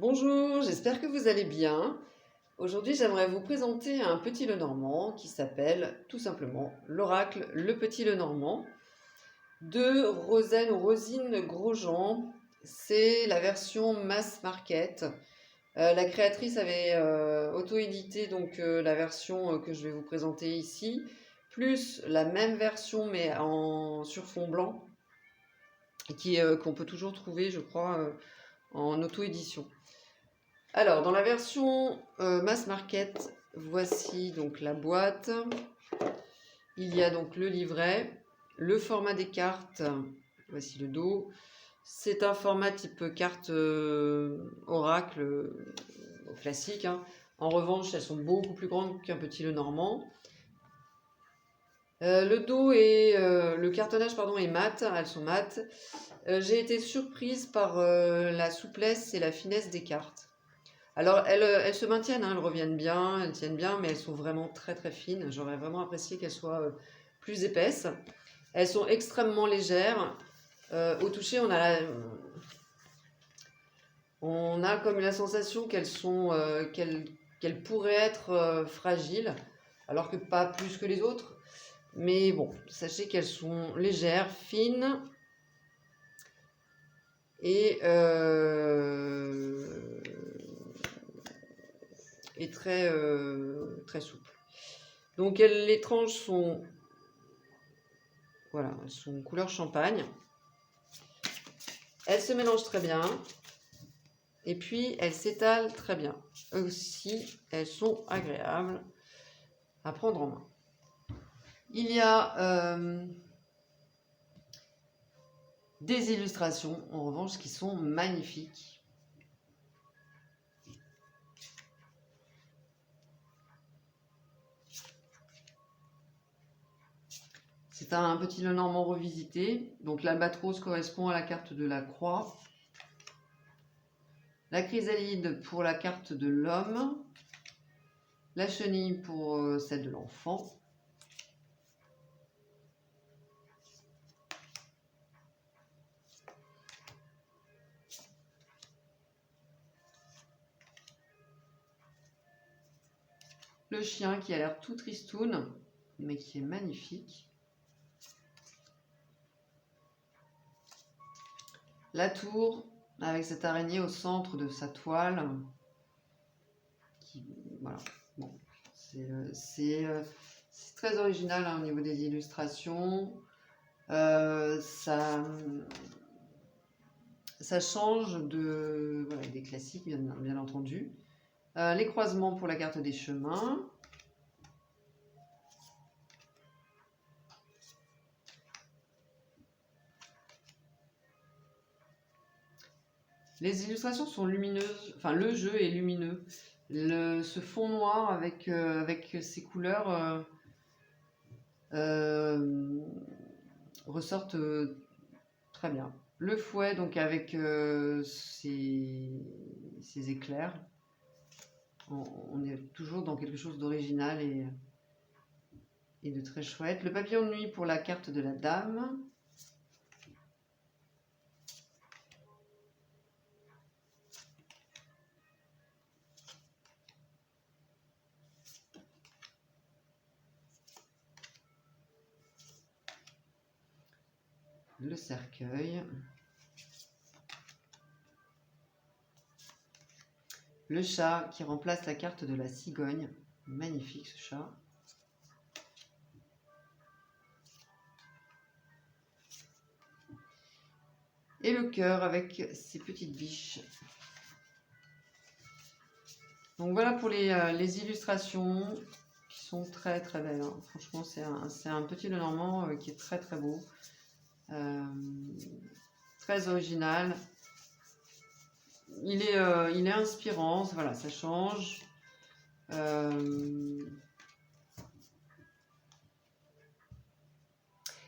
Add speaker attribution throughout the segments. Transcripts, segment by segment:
Speaker 1: Bonjour, j'espère que vous allez bien. Aujourd'hui, j'aimerais vous présenter un petit Lenormand qui s'appelle tout simplement l'Oracle Le Petit Lenormand de Rosen ou Rosine Grosjean. C'est la version mass market. La créatrice avait auto-édité la version que je vais vous présenter ici, plus la même version mais sur fond blanc, qu'on peut toujours trouver, je crois, en auto-édition. Alors, dans la version mass market, voici donc la boîte. Il y a donc le livret, le format des cartes. Voici le dos. C'est un format type carte oracle classique, hein. En revanche, elles sont beaucoup plus grandes qu'un petit Lenormand. Le dos et le cartonnage est mat, elles sont mates. J'ai été surprise par la souplesse et la finesse des cartes. Alors, elles se maintiennent, hein, elles reviennent bien, elles tiennent bien, mais elles sont vraiment très très fines. J'aurais vraiment apprécié qu'elles soient plus épaisses. Elles sont extrêmement légères. Au toucher, on a comme la sensation qu'elles pourraient être fragiles, alors que pas plus que les autres. Mais bon, sachez qu'elles sont légères, fines et très souple. Donc les tranches sont, voilà, elles sont couleur champagne. Elles se mélangent très bien. Et puis elles s'étalent très bien. Aussi, elles sont agréables à prendre en main. Il y a des illustrations, en revanche, qui sont magnifiques. C'est un petit Lenormand revisité. Donc l'albatros correspond à la carte de la croix. La chrysalide pour la carte de l'homme. La chenille pour celle de l'enfant. Le chien qui a l'air tout tristoun, mais qui est magnifique. La tour, avec cette araignée au centre de sa toile. Voilà. Bon, c'est très original, hein, au niveau des illustrations. Ça change voilà, des classiques, bien entendu. Les croisements pour la carte des chemins. Les illustrations sont lumineuses, enfin le jeu est lumineux. Ce fond noir avec ces couleurs ressortent très bien. Le fouet, donc avec ces éclairs. On est toujours dans quelque chose d'original et de très chouette. Le papillon de nuit pour la carte de la dame. Le cercueil. Le chat qui remplace la carte de la cigogne. Magnifique ce chat. Et le cœur avec ses petites biches. Donc voilà pour les illustrations qui sont très très belles, hein. Franchement, c'est un petit Lenormand qui est très très beau. Très original. Il est inspirant, voilà, ça change.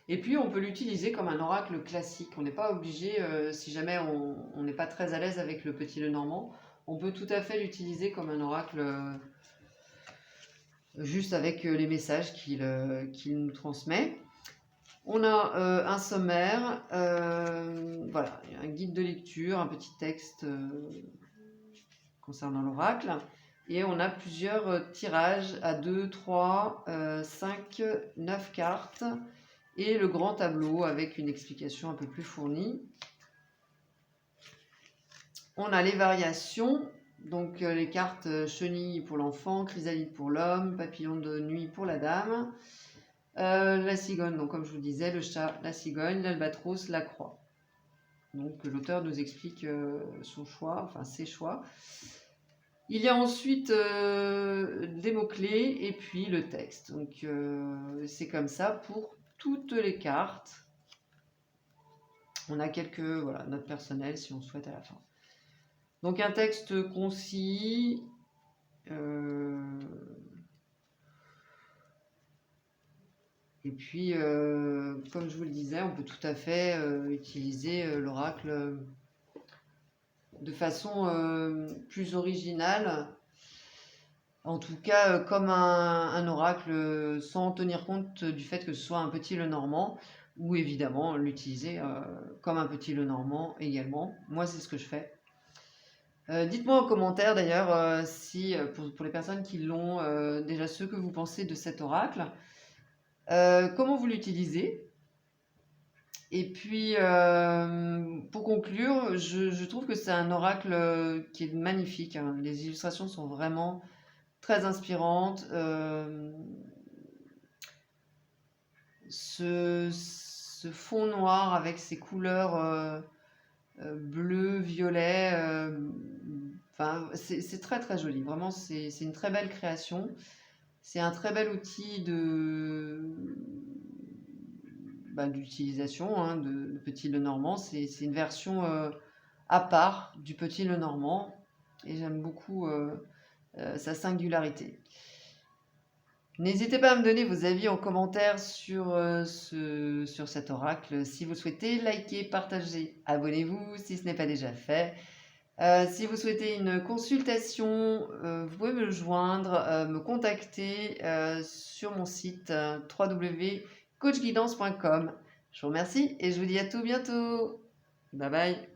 Speaker 1: Et puis on peut l'utiliser comme un oracle classique. On n'est pas obligé, si jamais on n'est pas très à l'aise avec le petit Lenormand, on peut tout à fait l'utiliser comme un oracle juste avec les messages qu'il nous transmet. On a un sommaire, voilà, un guide de lecture, un petit texte concernant l'oracle. Et on a plusieurs tirages à 2, 3, 5, 9 cartes. Et le grand tableau avec une explication un peu plus fournie. On a les variations. Donc les cartes chenille pour l'enfant, chrysalide pour l'homme, papillon de nuit pour la dame. La cigogne, donc comme je vous disais, le chat, la cigogne, l'albatros, la croix. Donc l'auteur nous explique son choix, enfin ses choix. Il y a ensuite des mots-clés et puis le texte. Donc c'est comme ça pour toutes les cartes. On a quelques notes personnelles si on souhaite à la fin. Donc un texte concis. Et puis, comme je vous le disais, on peut tout à fait utiliser l'oracle de façon plus originale. En tout cas, comme un oracle, sans tenir compte du fait que ce soit un petit Lenormand, ou évidemment l'utiliser comme un petit Lenormand également. Moi, c'est ce que je fais. Dites-moi en commentaire d'ailleurs si, pour les personnes qui l'ont, déjà ce que vous pensez de cet oracle. Comment vous l'utilisez? Et puis, pour conclure, je trouve que c'est un oracle qui est magnifique, hein. Les illustrations sont vraiment très inspirantes. Ce fond noir avec ses couleurs bleu, violet, c'est très très joli. Vraiment, c'est une très belle création. C'est un très bel outil d'utilisation hein, de Petit Lenormand. C'est une version à part du Petit Lenormand et j'aime beaucoup sa singularité. N'hésitez pas à me donner vos avis en commentaire sur cet oracle. Si vous souhaitez, likez, partagez, abonnez-vous si ce n'est pas déjà fait. Si vous souhaitez une consultation, vous pouvez me joindre, me contacter sur mon site www.coachguidance.com. Je vous remercie et je vous dis à tout bientôt. Bye bye.